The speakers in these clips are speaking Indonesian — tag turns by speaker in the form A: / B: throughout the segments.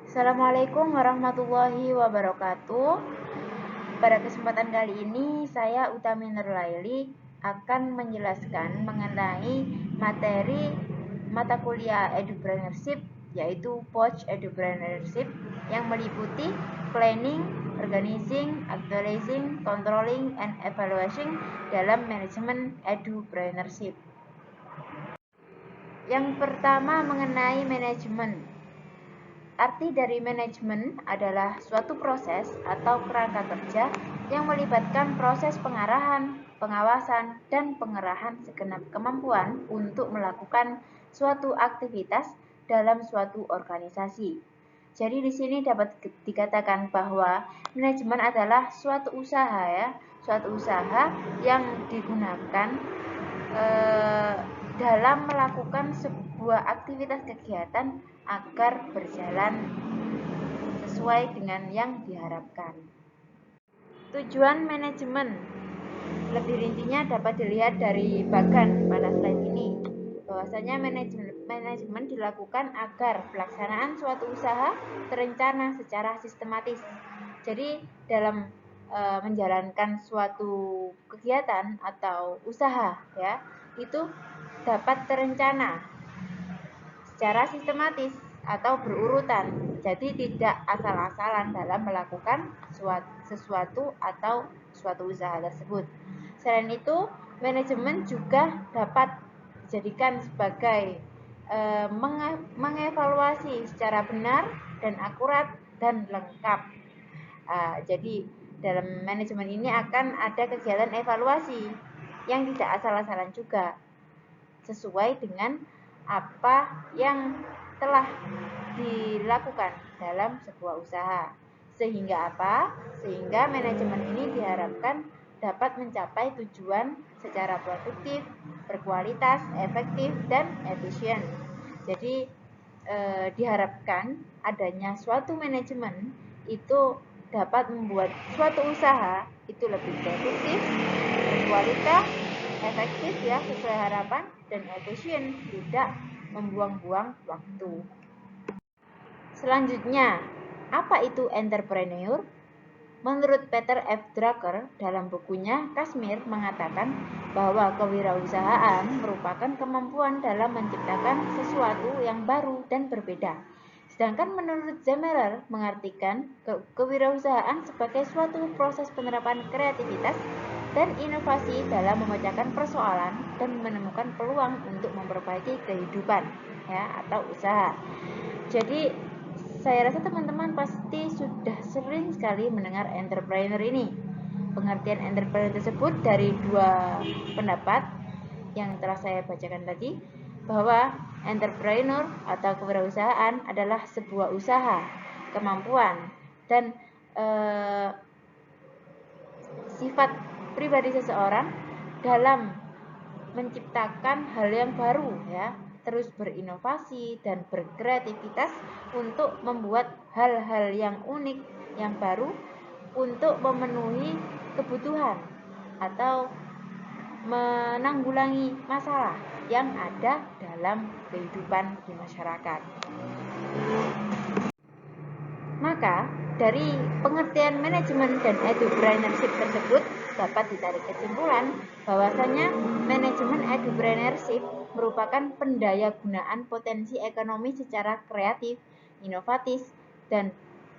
A: Assalamualaikum warahmatullahi wabarakatuh. Pada kesempatan kali ini, saya Utami Nurlaili akan menjelaskan mengenai materi mata kuliah Edupreneurship, yaitu POC Edupreneurship, yang meliputi planning, organizing, actualizing, controlling, and evaluating dalam manajemen Edupreneurship. Yang pertama mengenai manajemen. Arti dari manajemen adalah suatu proses atau kerangka kerja yang melibatkan proses pengarahan, pengawasan, dan pengerahan segenap kemampuan untuk melakukan suatu aktivitas dalam suatu organisasi. Jadi di sini dapat dikatakan bahwa manajemen adalah suatu usaha suatu usaha yang digunakan dalam melakukan sebuah aktivitas kegiatan agar berjalan sesuai dengan yang diharapkan. Tujuan manajemen lebih rincinya dapat dilihat dari bagan pada slide ini, bahwasanya manajemen dilakukan agar pelaksanaan suatu usaha terencana secara sistematis. Jadi dalam menjalankan suatu kegiatan atau usaha itu dapat terencana secara sistematis atau berurutan. Jadi tidak asal-asalan dalam melakukan sesuatu atau suatu usaha tersebut. Selain itu, manajemen juga dapat dijadikan sebagai mengevaluasi secara benar dan akurat dan lengkap. Jadi dalam manajemen ini akan ada kegiatan evaluasi yang tidak asal-asalan juga, sesuai dengan apa yang telah dilakukan dalam sebuah usaha. Sehingga apa? Sehingga manajemen ini diharapkan dapat mencapai tujuan secara produktif, berkualitas, efektif, dan efisien. Jadi diharapkan adanya suatu manajemen itu dapat membuat suatu usaha itu lebih produktif, berkualitas, efektif sesuai harapan, dan efisien, tidak membuang-buang waktu. Selanjutnya, apa itu entrepreneur? Menurut Peter F. Drucker dalam bukunya Kashmir mengatakan bahwa kewirausahaan merupakan kemampuan dalam menciptakan sesuatu yang baru dan berbeda. Sedangkan menurut Zemeler mengartikan kewirausahaan sebagai suatu proses penerapan kreativitas dan inovasi dalam memecahkan persoalan dan menemukan peluang untuk memperbaiki kehidupan atau usaha. Jadi saya rasa teman-teman pasti sudah sering sekali mendengar entrepreneur ini. Pengertian entrepreneur tersebut dari dua pendapat yang telah saya bacakan tadi, bahwa entrepreneur atau kewirausahaan adalah sebuah usaha, kemampuan, dan sifat pribadi seseorang dalam menciptakan hal yang baru terus berinovasi dan berkreativitas untuk membuat hal-hal yang unik, yang baru untuk memenuhi kebutuhan atau menanggulangi masalah yang ada dalam kehidupan di masyarakat. Maka, dari pengertian manajemen dan edupreneurship tersebut dapat ditarik kesimpulan bahwasanya manajemen edupreneurship merupakan pendayagunaan potensi ekonomi secara kreatif, inovatif, dan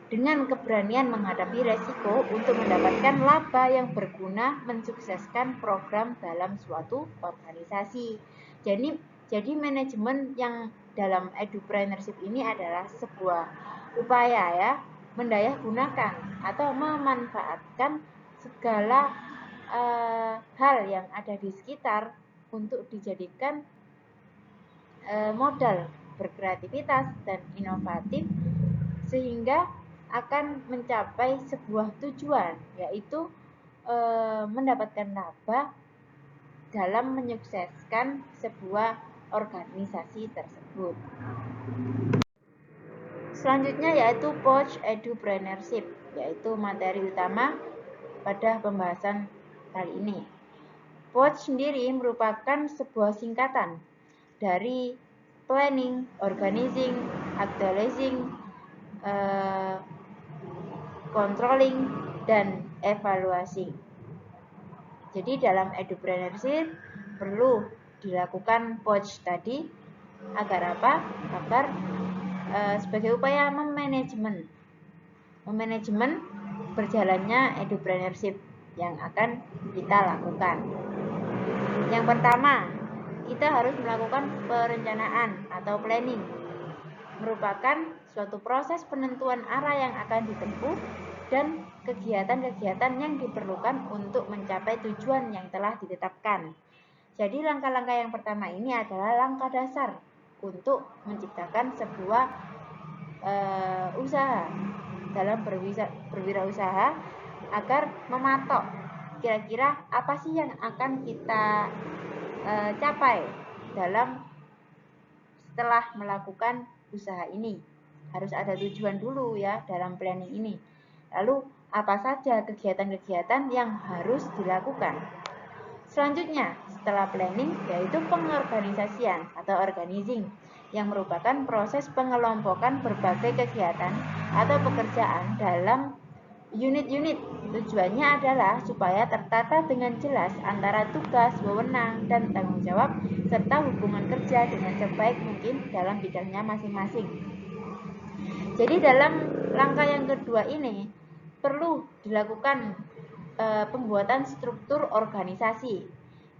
A: dengan keberanian menghadapi resiko untuk mendapatkan laba yang berguna mensukseskan program dalam suatu organisasi. Jadi manajemen yang dalam edupreneurship ini adalah sebuah upaya mendayagunakan atau memanfaatkan segala hal yang ada di sekitar untuk dijadikan modal berkreativitas dan inovatif sehingga akan mencapai sebuah tujuan, yaitu mendapatkan laba dalam menyukseskan sebuah organisasi tersebut. Selanjutnya yaitu POC Edupreneurship, yaitu materi utama pada pembahasan kali ini. POC sendiri merupakan sebuah singkatan dari planning, organizing, actualizing, controlling, dan evaluasi. Jadi dalam edupreneurship perlu dilakukan POC tadi agar apa? Agar sebagai upaya memanajemen berjalannya edupreneurship yang akan kita lakukan. Yang pertama, kita harus melakukan perencanaan atau planning, merupakan suatu proses penentuan arah yang akan ditempuh dan kegiatan-kegiatan yang diperlukan untuk mencapai tujuan yang telah ditetapkan. Jadi langkah-langkah yang pertama ini adalah langkah dasar untuk menciptakan sebuah usaha dalam berwirausaha agar mematok kira-kira apa sih yang akan kita capai dalam setelah melakukan usaha ini. Harus ada tujuan dulu ya dalam planning ini. Lalu apa saja kegiatan-kegiatan yang harus dilakukan. Selanjutnya, setelah planning yaitu pengorganisasian atau organizing yang merupakan proses pengelompokan berbagai kegiatan atau pekerjaan dalam unit-unit. Tujuannya adalah supaya tertata dengan jelas antara tugas, wewenang, dan tanggung jawab serta hubungan kerja dengan sebaik mungkin dalam bidangnya masing-masing. Jadi dalam langkah yang kedua ini perlu dilakukan pembuatan struktur organisasi,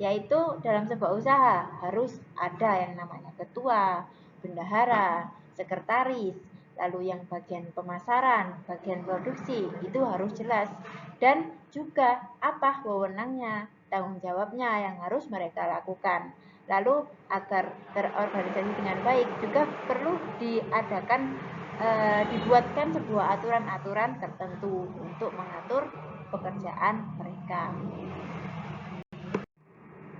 A: yaitu dalam sebuah usaha harus ada yang namanya ketua, bendahara, sekretaris, lalu yang bagian pemasaran, bagian produksi itu harus jelas, dan juga apa wewenangnya, tanggung jawabnya yang harus mereka lakukan. Lalu agar terorganisasi dengan baik juga perlu dibuatkan sebuah aturan-aturan tertentu untuk mengatur pekerjaan mereka.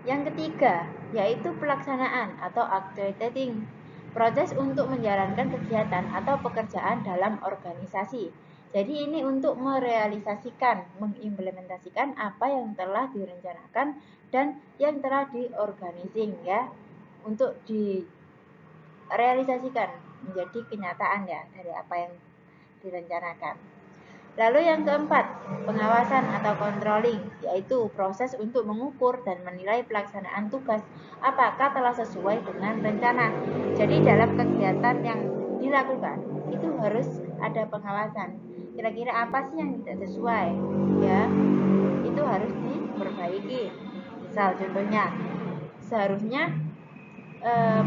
A: Yang ketiga, yaitu pelaksanaan atau activating, proses untuk menjalankan kegiatan atau pekerjaan dalam organisasi. Jadi ini untuk merealisasikan, mengimplementasikan apa yang telah direncanakan dan yang telah diorganising ya, untuk direalisasikan menjadi kenyataan ya dari apa yang direncanakan. Lalu yang keempat, pengawasan atau controlling, yaitu proses untuk mengukur dan menilai pelaksanaan tugas apakah telah sesuai dengan rencana. Jadi dalam kegiatan yang dilakukan itu harus ada pengawasan. Kira-kira apa sih yang tidak sesuai? Ya, itu harus diperbaiki. Misal contohnya, seharusnya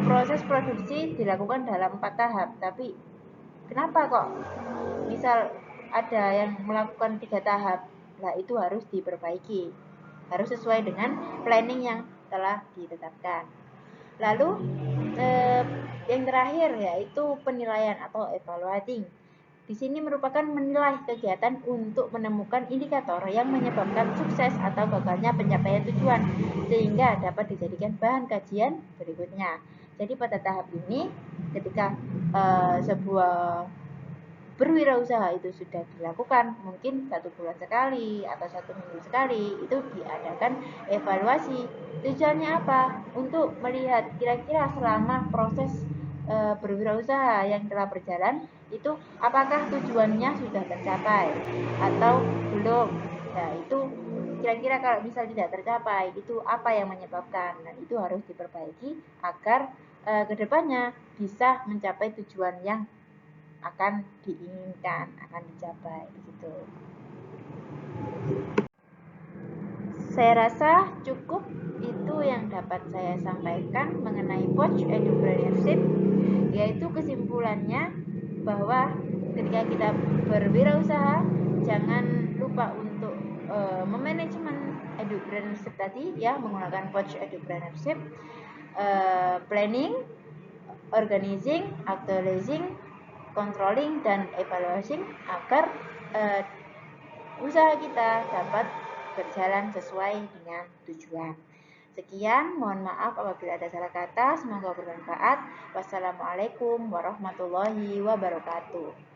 A: proses produksi dilakukan dalam 4 tahap, tapi kenapa kok misal ada yang melakukan 3 tahap? Nah, itu harus diperbaiki. Harus sesuai dengan planning yang telah ditetapkan. Lalu yang terakhir yaitu penilaian atau evaluating. Di sini merupakan menilai kegiatan untuk menemukan indikator yang menyebabkan sukses atau gagalnya pencapaian tujuan sehingga dapat dijadikan bahan kajian berikutnya. Jadi pada tahap ini ketika sebuah berwirausaha itu sudah dilakukan mungkin 1 bulan sekali atau 1 minggu sekali, itu diadakan evaluasi. Tujuannya apa? Untuk melihat kira-kira selama proses berwirausaha yang telah berjalan itu apakah tujuannya sudah tercapai atau belum. Nah, itu kira-kira kalau misal tidak tercapai itu apa yang menyebabkan, dan itu harus diperbaiki agar kedepannya bisa mencapai tujuan yang akan diinginkan, akan dicapai begitu. Saya rasa cukup itu yang dapat saya sampaikan mengenai POC Edupreneurship, yaitu kesimpulannya bahwa ketika kita berwirausaha jangan lupa untuk memanajemen edupreneurship tadi ya, menggunakan POC Edupreneurship, planning, organizing, actualizing, controlling, dan evaluation agar usaha kita dapat berjalan sesuai dengan tujuan. Sekian, mohon maaf apabila ada salah kata, semoga bermanfaat. Wassalamualaikum warahmatullahi wabarakatuh.